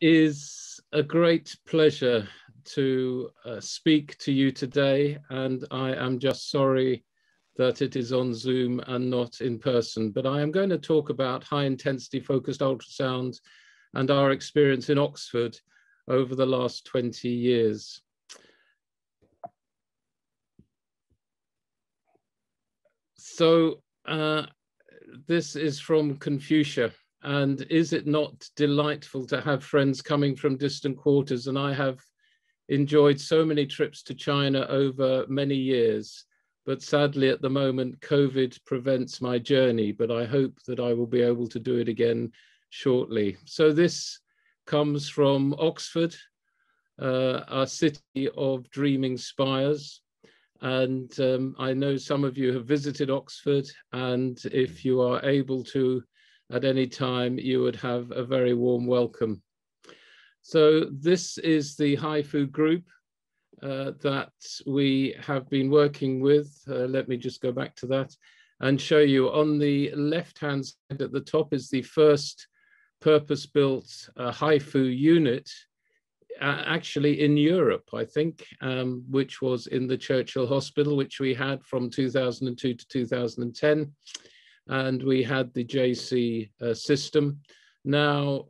is a great pleasure to speak to you today, and I am just sorry that it is on Zoom and not in person, but I am going to talk about high-intensity focused ultrasound and our experience in Oxford over the last 20 years. So this is from Confucia. And is it not delightful to have friends coming from distant quarters? And I have enjoyed so many trips to China over many years, but sadly at the moment, COVID prevents my journey, but I hope that I will be able to do it again shortly. So this comes from Oxford, a city of dreaming spires. And I know some of you have visited Oxford, and if you are able to, at any time, you would have a very warm welcome. So this is the HIFU group that we have been working with. Let me just go back to that and show you. On the left-hand side at the top is the first purpose-built HIFU unit, actually in Europe, I think, which was in the Churchill Hospital, which we had from 2002 to 2010. And we had the JC system. Now,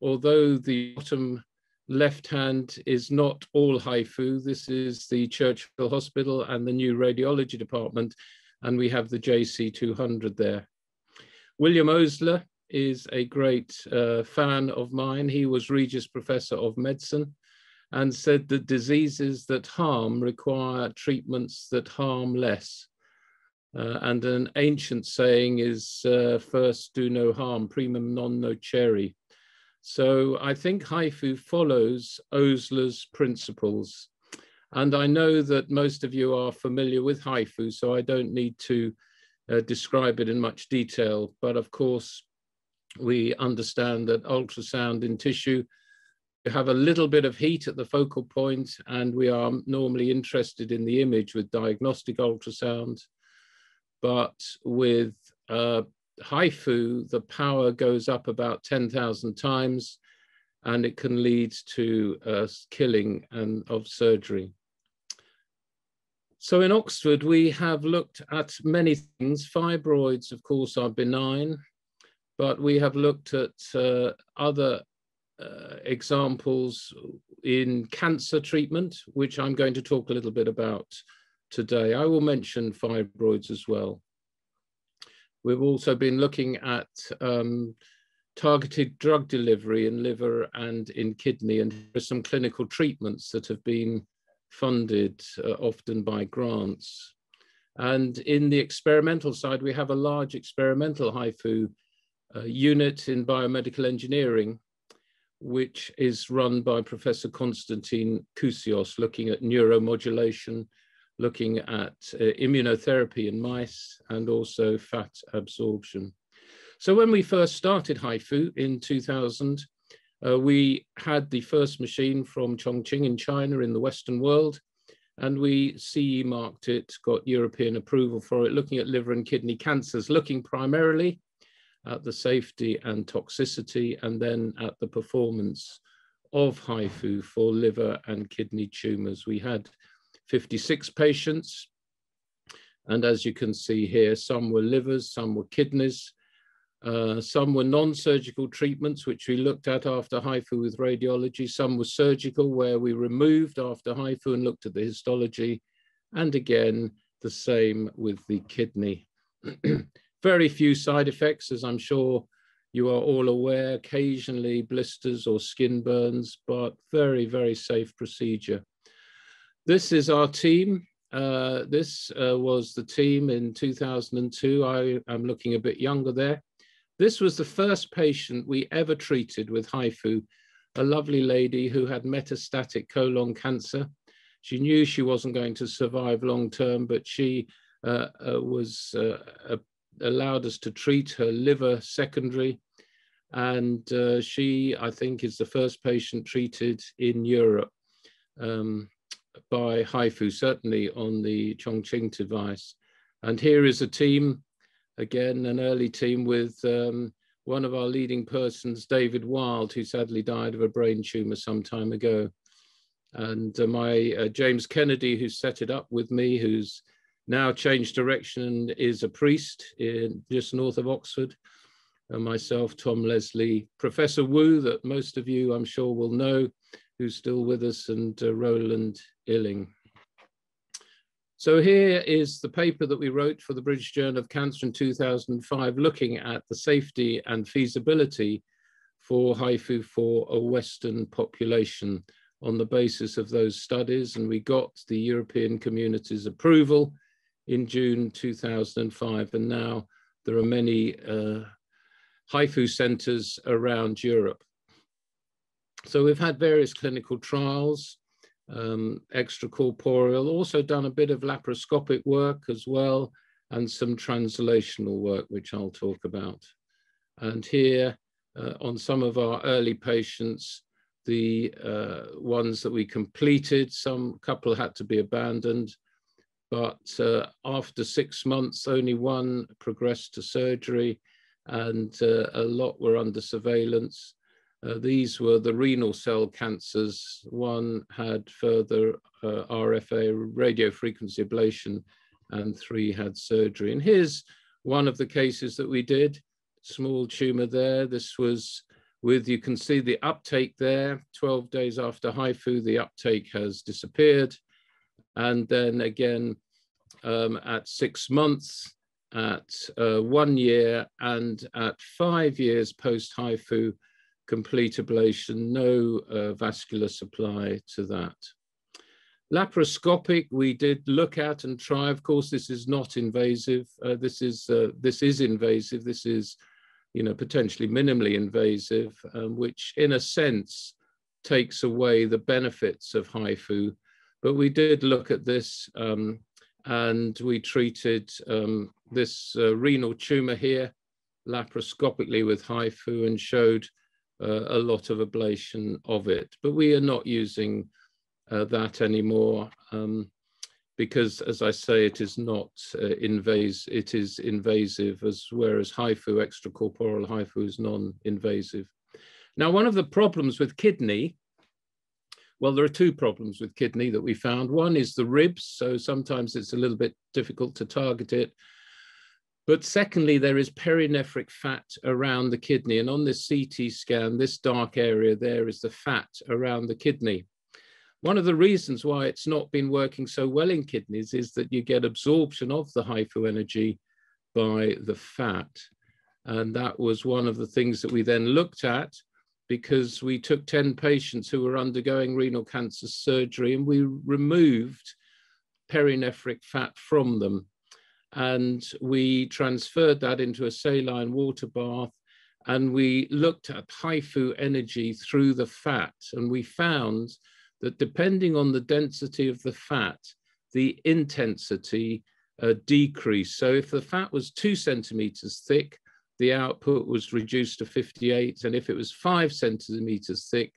although the bottom left-hand is not all HIFU, this is the Churchill Hospital and the new radiology department, and we have the JC 200 there. William Osler is a great fan of mine. He was Regius Professor of Medicine and said that diseases that harm require treatments that harm less. And an ancient saying is, first do no harm, primum non nocere. So I think HIFU follows Osler's principles. And I know that most of you are familiar with HIFU, so I don't need to describe it in much detail. But of course, we understand that ultrasound in tissue, you have a little bit of heat at the focal point, and we are normally interested in the image with diagnostic ultrasound. But with HIFU, the power goes up about 10,000 times, and it can lead to killing of surgery. So in Oxford, we have looked at many things. Fibroids, of course, are benign, but we have looked at other examples in cancer treatment, which I'm going to talk a little bit about today. I will mention fibroids as well. We've also been looking at targeted drug delivery in liver and in kidney, and there are some clinical treatments that have been funded often by grants. And in the experimental side, we have a large experimental HIFU unit in biomedical engineering, which is run by Professor Konstantin Kousios, looking at neuromodulation, looking at immunotherapy in mice, and also fat absorption. So when we first started HIFU in 2000, we had the first machine from Chongqing in China in the Western world, and we CE marked it, got European approval for it, looking at liver and kidney cancers, looking primarily at the safety and toxicity, and then at the performance of HIFU for liver and kidney tumors. We had 56 patients, and as you can see here, some were livers, some were kidneys, some were non-surgical treatments, which we looked at after HIFU with radiology, some were surgical, where we removed after HIFU and looked at the histology, and again, the same with the kidney. Very few side effects, as I'm sure you are all aware, occasionally blisters or skin burns, but very, very safe procedure. This is our team. This was the team in 2002. I am looking a bit younger there. This was the first patient we ever treated with HIFU, a lovely lady who had metastatic colon cancer. She knew she wasn't going to survive long term, but she allowed us to treat her liver secondary. And she, I think, is the first patient treated in Europe by HIFU, certainly on the Chongqing device. And here is a team, again, an early team with one of our leading persons, David Wild, who sadly died of a brain tumor some time ago. And my James Kennedy, who set it up with me, who's now changed direction and is a priest just north of Oxford. And myself, Tom Leslie, Professor Wu, that most of you I'm sure will know, who's still with us, and Roland Illing. So here is the paper that we wrote for the British Journal of Cancer in 2005, looking at the safety and feasibility for HIFU for a Western population on the basis of those studies. And we got the European Community's approval in June 2005. And now there are many HIFU centers around Europe. So we've had various clinical trials, extracorporeal, also done a bit of laparoscopic work as well, and some translational work, which I'll talk about. And here on some of our early patients, the ones that we completed, some couple had to be abandoned, but after 6 months, only one progressed to surgery, and a lot were under surveillance. These were the renal cell cancers. One had further RFA, radiofrequency ablation, and 3 had surgery. And here's one of the cases that we did, small tumor there. This was with, you can see the uptake there, 12 days after HIFU, the uptake has disappeared. And then again, at 6 months, at 1 year, and at 5 years post-HIFU, complete ablation, no vascular supply to that. Laparoscopic, we did look at and try. Of course, this is not invasive. This is invasive. This is, potentially minimally invasive, which in a sense takes away the benefits of HIFU. But we did look at this, and we treated this renal tumor here laparoscopically with HIFU and showed a lot of ablation of it. But we are not using that anymore because, as I say, it is not invasive. It is invasive, whereas HIFU, extracorporeal HIFU, is non-invasive. Now, one of the problems with kidney, well, there are 2 problems with kidney that we found. One is the ribs, so sometimes it's a little bit difficult to target it. But secondly, there is perinephric fat around the kidney. And on this CT scan, this dark area there is the fat around the kidney. One of the reasons why it's not been working so well in kidneys is that you get absorption of the HIFU energy by the fat. And that was one of the things that we then looked at, because we took 10 patients who were undergoing renal cancer surgery and we removed perinephric fat from them. And we transferred that into a saline water bath, and we looked at HIFU energy through the fat. And we found that depending on the density of the fat, the intensity decreased. So if the fat was 2 centimeters thick, the output was reduced to 58. And if it was 5 centimeters thick,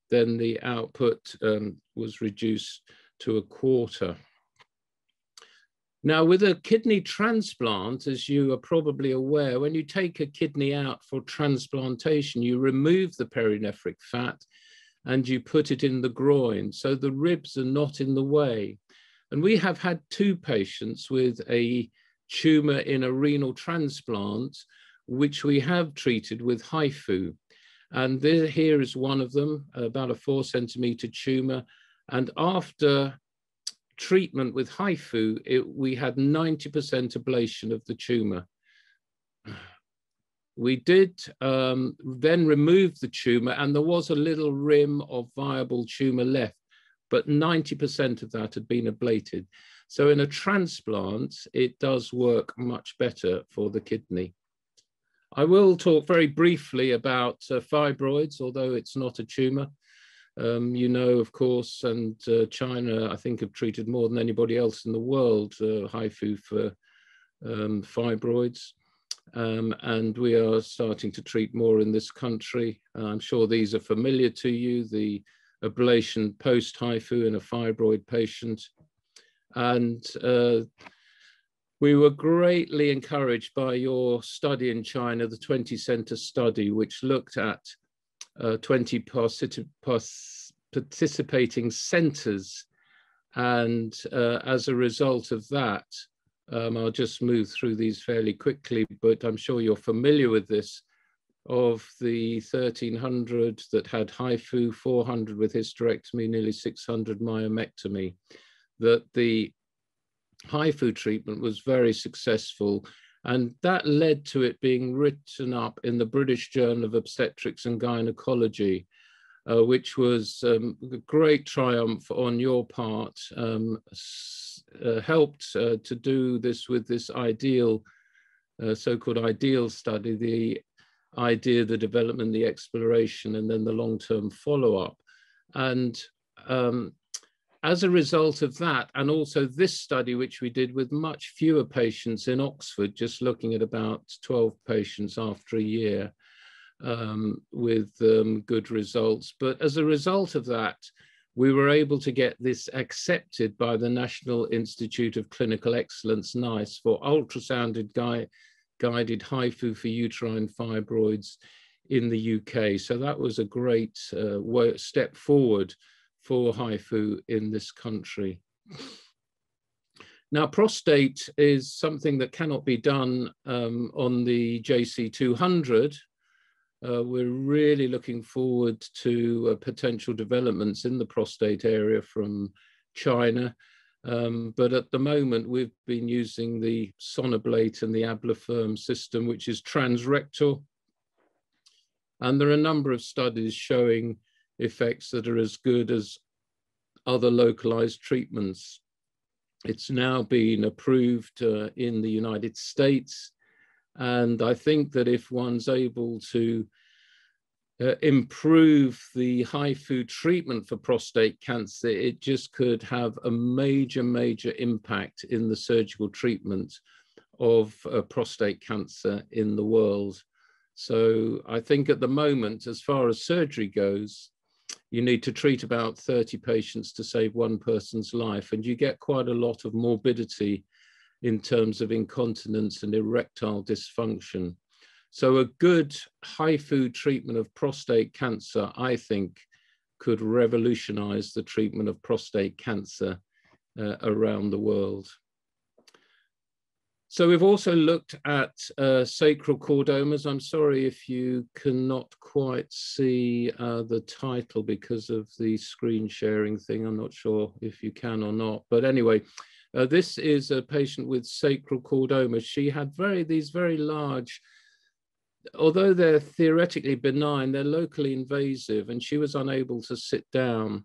then the output was reduced to 1/4. Now, with a kidney transplant, as you are probably aware, when you take a kidney out for transplantation, you remove the perinephric fat and you put it in the groin, so the ribs are not in the way. And we have had 2 patients with a tumor in a renal transplant, which we have treated with HIFU. And here is one of them, about a 4 centimeter tumor. And after treatment with HIFU, we had 90% ablation of the tumor. We did then remove the tumor, and there was a little rim of viable tumor left, but 90% of that had been ablated. So in a transplant, it does work much better for the kidney. I will talk very briefly about fibroids, although it's not a tumor. Of course, and China, I think, have treated more than anybody else in the world HIFU for fibroids. And we are starting to treat more in this country. I'm sure these are familiar to you, the ablation post-HIFU in a fibroid patient. And We were greatly encouraged by your study in China, the 20-center study, which looked at 20 participating centers. And as a result of that, I'll just move through these fairly quickly, but I'm sure you're familiar with this. Of the 1,300 that had HIFU, 400 with hysterectomy, nearly 600 myomectomy, that the HIFU treatment was very successful. And that led to it being written up in the British Journal of Obstetrics and Gynecology, which was a great triumph on your part, helped to do this with this ideal, so-called ideal study, the idea, the development, the exploration, and then the long-term follow-up. And as a result of that, and also this study, which we did with much fewer patients in Oxford, just looking at about 12 patients after a year, with good results. But as a result of that, we were able to get this accepted by the National Institute of Clinical Excellence, NICE, for ultrasounded guided HIFU for uterine fibroids in the UK. So that was a great step forward for HIFU in this country. Now, prostate is something that cannot be done on the JC200. We're really looking forward to potential developments in the prostate area from China. But at the moment, we've been using the Sonoblate and the Ablatherm system, which is transrectal. And there are a number of studies showing effects that are as good as other localized treatments. It's now been approved in the United States. And I think that if one's able to improve the HIFU treatment for prostate cancer, it just could have a major, major impact in the surgical treatment of prostate cancer in the world. So I think at the moment, as far as surgery goes, you need to treat about 30 patients to save one person's life, and you get quite a lot of morbidity in terms of incontinence and erectile dysfunction. So a good HIFU treatment of prostate cancer, I think, could revolutionize the treatment of prostate cancer around the world. So we've also looked at sacral chordomas. I'm sorry if you cannot quite see the title because of the screen sharing thing. I'm not sure if you can or not, but anyway, this is a patient with sacral chordoma. She had these very large, although they're theoretically benign, they're locally invasive, and she was unable to sit down.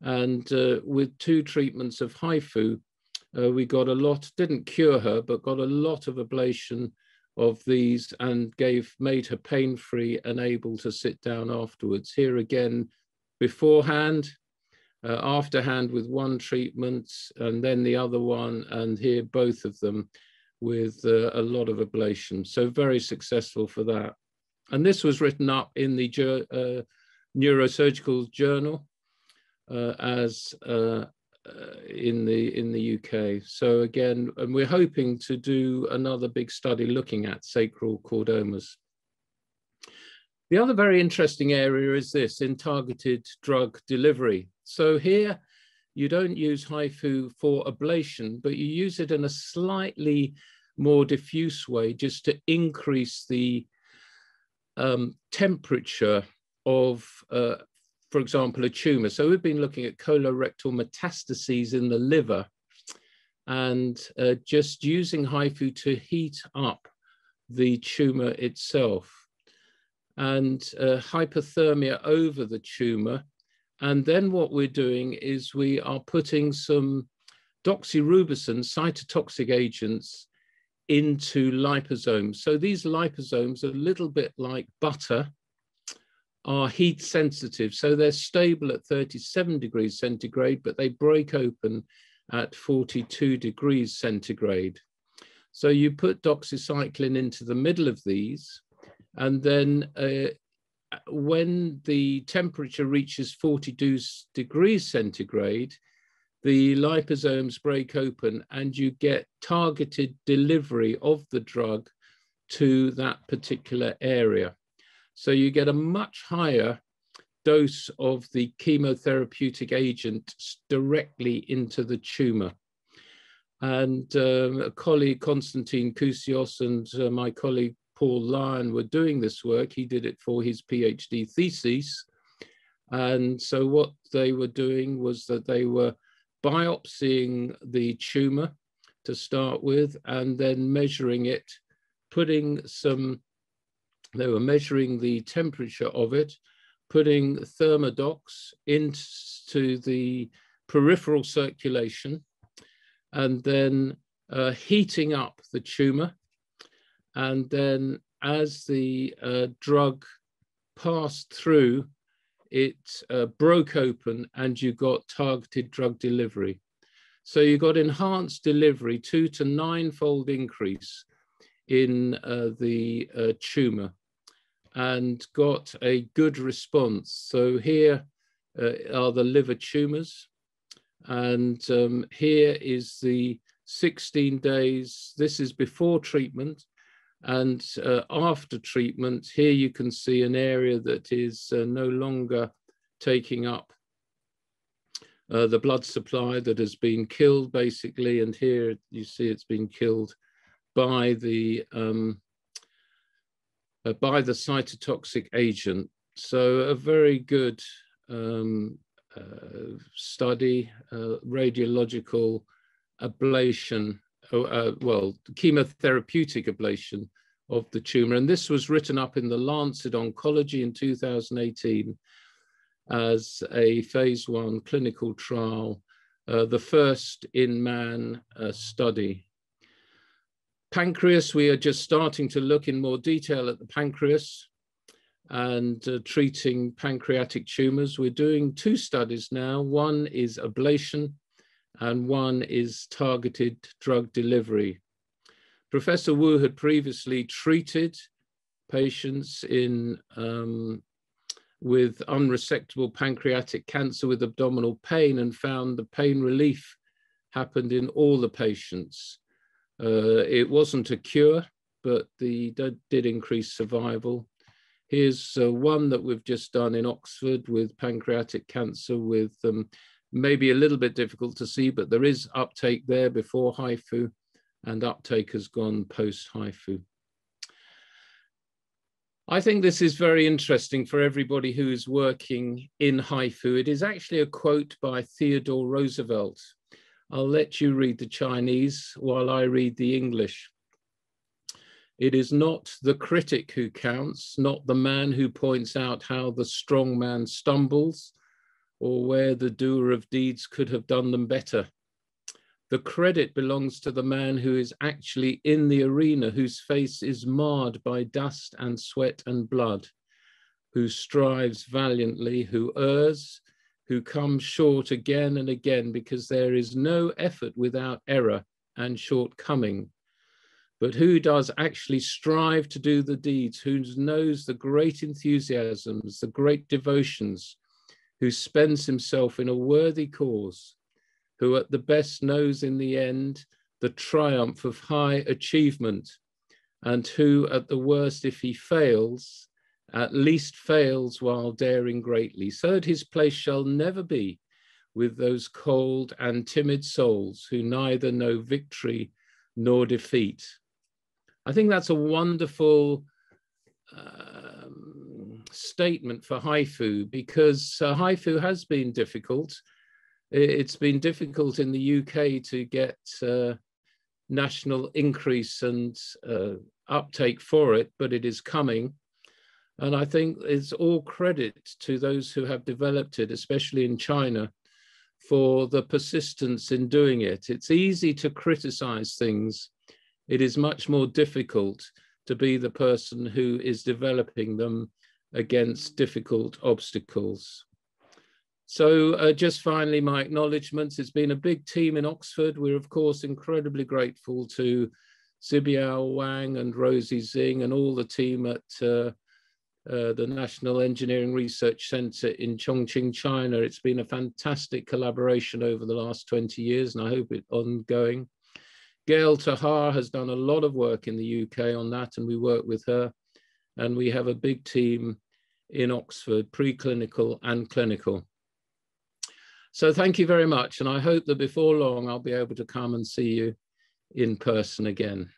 And with 2 treatments of HIFU, we got a lot, didn't cure her, but got a lot of ablation of these and made her pain-free and able to sit down afterwards. Here again, beforehand, afterhand with one treatment, and then the other one, and here both of them with a lot of ablation. So very successful for that. And this was written up in the Neurosurgical Journal as in the UK. So again, and we're hoping to do another big study looking at sacral chordomas. The other very interesting area is this, in targeted drug delivery. So here, you don't use HIFU for ablation, but you use it in a slightly more diffuse way just to increase the temperature of, for example, a tumor. So we've been looking at colorectal metastases in the liver and just using HIFU to heat up the tumor itself and hypothermia over the tumor. And then what we're doing is we are putting some doxorubicin cytotoxic agents into liposomes. So these liposomes are a little bit like butter, are heat sensitive. So they're stable at 37 degrees centigrade, but they break open at 42 degrees centigrade. So you put doxycycline into the middle of these, and then when the temperature reaches 42 degrees centigrade, the liposomes break open and you get targeted delivery of the drug to that particular area. So you get a much higher dose of the chemotherapeutic agent directly into the tumor. And a colleague, Konstantin Kousios, and my colleague, Paul Lyon, were doing this work. He did it for his PhD thesis. And so what they were doing was that they were biopsying the tumor to start with, and then measuring it, they were measuring the temperature of it, putting thermodox into the peripheral circulation, and then heating up the tumor. And then as the drug passed through, it broke open and you got targeted drug delivery. So you got enhanced delivery, 2 to 9-fold increase in the tumor, and got a good response. So here are the liver tumors. And here is the 16 days. This is before treatment. And after treatment, here you can see an area that is no longer taking up the blood supply, that has been killed, basically. And here you see it's been killed by the cytotoxic agent. So a very good study, radiological ablation, chemotherapeutic ablation of the tumor. And this was written up in the Lancet Oncology in 2018 as a phase 1 clinical trial, the first in-man study. Pancreas, we are just starting to look in more detail at the pancreas and treating pancreatic tumors. We're doing 2 studies now. One is ablation and one is targeted drug delivery. Professor Wu had previously treated patients with unresectable pancreatic cancer with abdominal pain, and found the pain relief happened in all the patients. It wasn't a cure, but did increase survival. Here's one that we've just done in Oxford with pancreatic cancer with maybe a little bit difficult to see, but there is uptake there before HIFU, and uptake has gone post HIFU. I think this is very interesting for everybody who is working in HIFU. It is actually a quote by Theodore Roosevelt. I'll let you read the Chinese while I read the English. It is not the critic who counts, not the man who points out how the strong man stumbles, or where the doer of deeds could have done them better. The credit belongs to the man who is actually in the arena, whose face is marred by dust and sweat and blood, who strives valiantly, who errs, who comes short again and again, because there is no effort without error and shortcoming. But who does actually strive to do the deeds, who knows the great enthusiasms, the great devotions, who spends himself in a worthy cause, who at the best knows in the end the triumph of high achievement, and who at the worst, if he fails, at least fails while daring greatly, so that his place shall never be with those cold and timid souls who neither know victory nor defeat. I think that's a wonderful statement for HIFU, because HIFU has been difficult. It's been difficult in the UK to get national increase and uptake for it, but it is coming. And I think it's all credit to those who have developed it, especially in China, for the persistence in doing it. It's easy to criticize things. It is much more difficult to be the person who is developing them against difficult obstacles. So just finally, my acknowledgements. It's been a big team in Oxford. We're, of course, incredibly grateful to Zibiao Wang and Rosie Zing and all the team at the National Engineering Research Center in Chongqing, China. It's been a fantastic collaboration over the last 20 years, and I hope it's ongoing. Gail Tahar has done a lot of work in the UK on that, and we work with her. And we have a big team in Oxford, preclinical and clinical. So thank you very much. And I hope that before long, I'll be able to come and see you in person again.